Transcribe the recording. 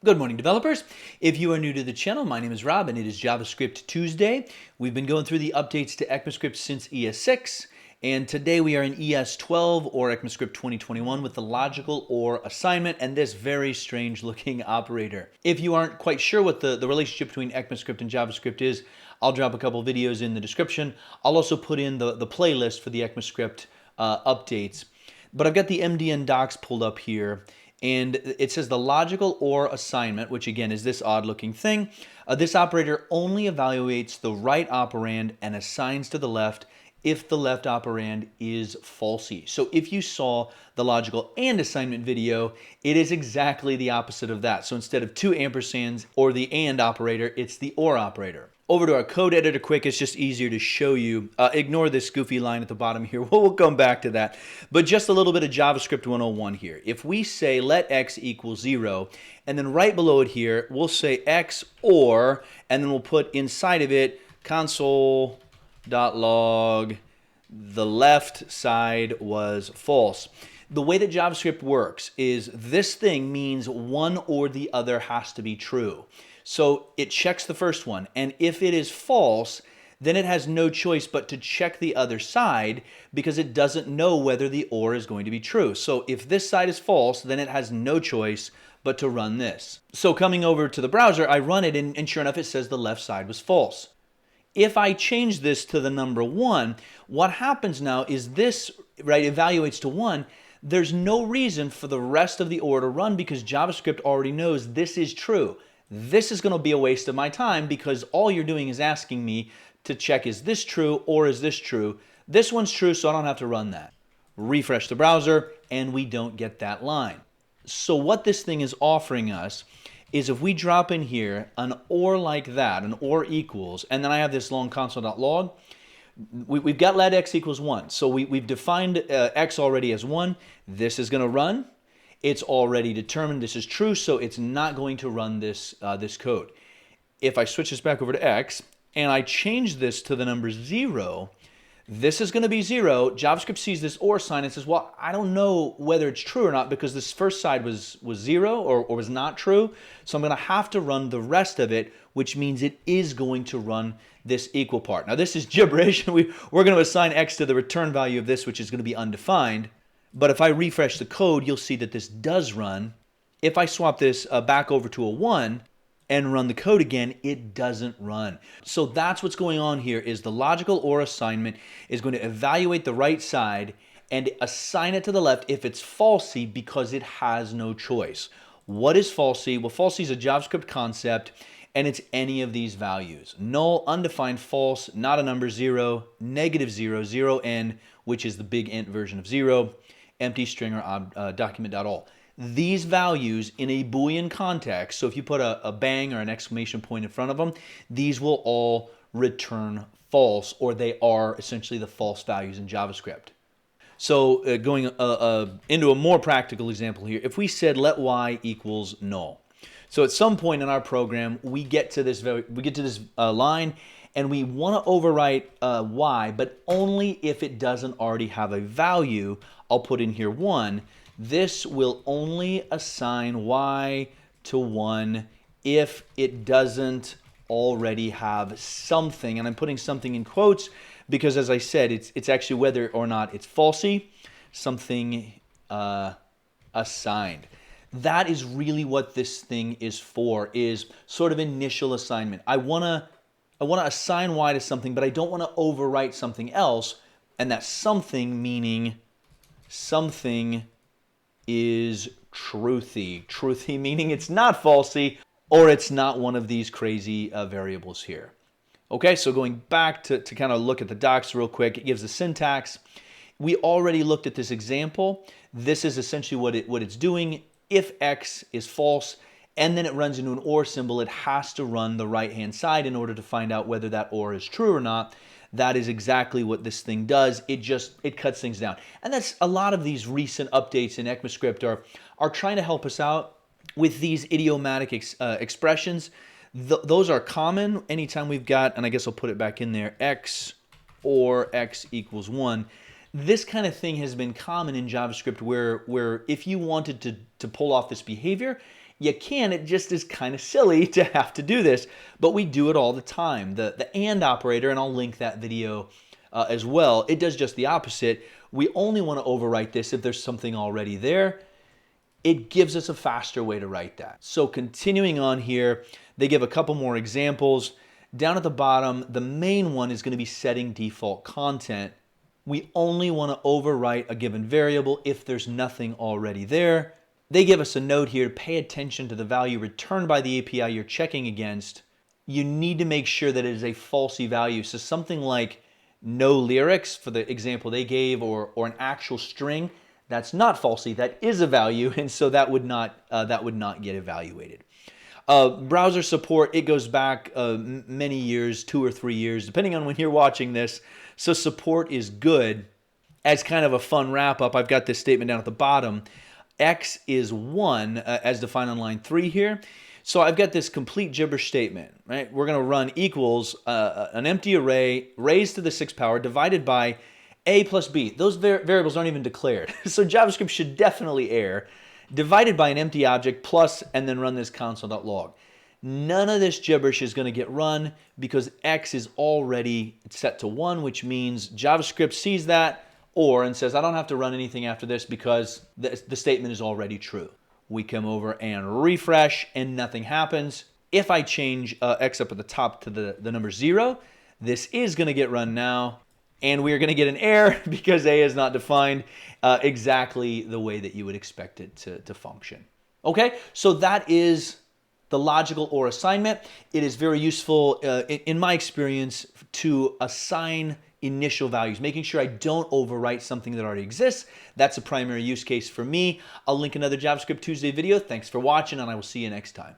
Good morning, developers. If you are new to the channel, my name is Rob and it is JavaScript Tuesday. We've been going through the updates to ECMAScript since ES6, and today we are in ES12 or ECMAScript 2021 with the logical OR assignment and this very strange looking operator. If you aren't quite sure what the relationship between ECMAScript and JavaScript is, I'll drop a couple videos in the description. I'll also put in the playlist for the ECMAScript updates. But I've got the MDN docs pulled up here. And it says the logical OR assignment, which again is this odd looking thing. This operator only evaluates the right operand and assigns to the left if the left operand is falsy. So if you saw the logical AND assignment video, it is exactly the opposite of that. So instead of two ampersands or the AND operator, it's the OR operator. Over to our code editor quick, it's just easier to show you. Ignore this goofy line at the bottom here. We'll come back to that. But just a little bit of JavaScript 101 here. If we say let x equal 0, and then right below it here, we'll say x OR, and then we'll put inside of it console.log the left side was false. The way that JavaScript works is this thing means one or the other has to be true. So it checks the first one, and if it is false, then it has no choice but to check the other side because it doesn't know whether the OR is going to be true. So if this side is false, then it has no choice but to run this. So coming over to the browser, I run it, and sure enough, it says the left side was false. If I change this to the number 1, what happens now is this, right, evaluates to 1. There's no reason for the rest of the OR to run because JavaScript already knows this is true. This is going to be a waste of my time because all you're doing is asking me to check is this true or is this true. This one's true, so I don't have to run that. Refresh the browser and we don't get that line. So what this thing is offering us is if we drop in here an OR like that, an OR equals, and then I have this long console.log, we've got let x equals 1. So we've defined x already as 1. This is going to run. It's already determined this is true, so it's not going to run this, this code. If I switch this back over to x, and I change this to the number 0, this is going to be 0. JavaScript sees this OR sign and says, well, I don't know whether it's true or not because this first side was 0 or was not true, so I'm going to have to run the rest of it, which means it is going to run this equal part. Now this is gibberish. We're going to assign x to the return value of this, which is going to be undefined. But if I refresh the code, you'll see that this does run. If I swap this back over to a 1 and run the code again, it doesn't run. So that's what's going on here is the logical OR assignment is going to evaluate the right side and assign it to the left if it's falsy because it has no choice. What is falsy? Well, falsy is a JavaScript concept and it's any of these values. Null, undefined, false, not a number, 0, -0, 0n, which is the big int version of 0, empty string or document.all. These values in a Boolean context, so if you put a bang or an exclamation point in front of them, these will all return false, or they are essentially the false values in JavaScript. So going into a more practical example here, if we said let y equals null. So at some point in our program, we get to this line, and we want to overwrite y, but only if it doesn't already have a value. I'll put in here 1. This will only assign y to 1 if it doesn't already have something. And I'm putting something in quotes because, as I said, it's actually whether or not it's falsy, something assigned. That is really what this thing is for, is sort of initial assignment. I want to assign y to something, but I don't want to overwrite something else, and that something meaning something is truthy. Truthy meaning it's not falsy, or it's not one of these crazy variables here. Okay, so going back to kind of look at the docs real quick, it gives the syntax. We already looked at this example. This is essentially what it's doing. If x is false, and then it runs into an OR symbol, it has to run the right-hand side in order to find out whether that OR is true or not. That is exactly what this thing does. It cuts things down. And that's a lot of these recent updates in ECMAScript are trying to help us out with these idiomatic expressions. Those are common anytime we've got, and I guess I'll put it back in there, x or x equals 1. This kind of thing has been common in JavaScript where if you wanted to pull off this behavior, You can, it just is kind of silly to have to do this, but we do it all the time. The AND operator, and I'll link that video as well, it does just the opposite. We only want to overwrite this if there's something already there. It gives us a faster way to write that. So continuing on here, they give a couple more examples. Down at the bottom, the main one is going to be setting default content. We only want to overwrite a given variable if there's nothing already there. They give us a note here, pay attention to the value returned by the API you're checking against. You need to make sure that it is a falsy value. So something like no lyrics for the example they gave, or an actual string, that's not falsy, that is a value, and so that would not get evaluated. Browser support, it goes back many years, 2 or 3 years, depending on when you're watching this. So support is good. As kind of a fun wrap up, I've got this statement down at the bottom. X is 1 as defined on line 3 here. So I've got this complete gibberish statement, right? We're going to run equals an empty array raised to the 6th power divided by a plus b. Those variables aren't even declared. So JavaScript should definitely error. Divided by an empty object plus, and then run this console.log. None of this gibberish is going to get run because X is already set to 1, which means JavaScript sees that and says, I don't have to run anything after this because the statement is already true. We come over and refresh and nothing happens. If I change X up at the top to the number 0, this is going to get run now. And we are going to get an error because A is not defined exactly the way that you would expect it to function. Okay, so that is the logical OR assignment. It is very useful, in my experience, to assign initial values, making sure I don't overwrite something that already exists. That's a primary use case for me. I'll link another JavaScript Tuesday video. Thanks for watching, and I will see you next time.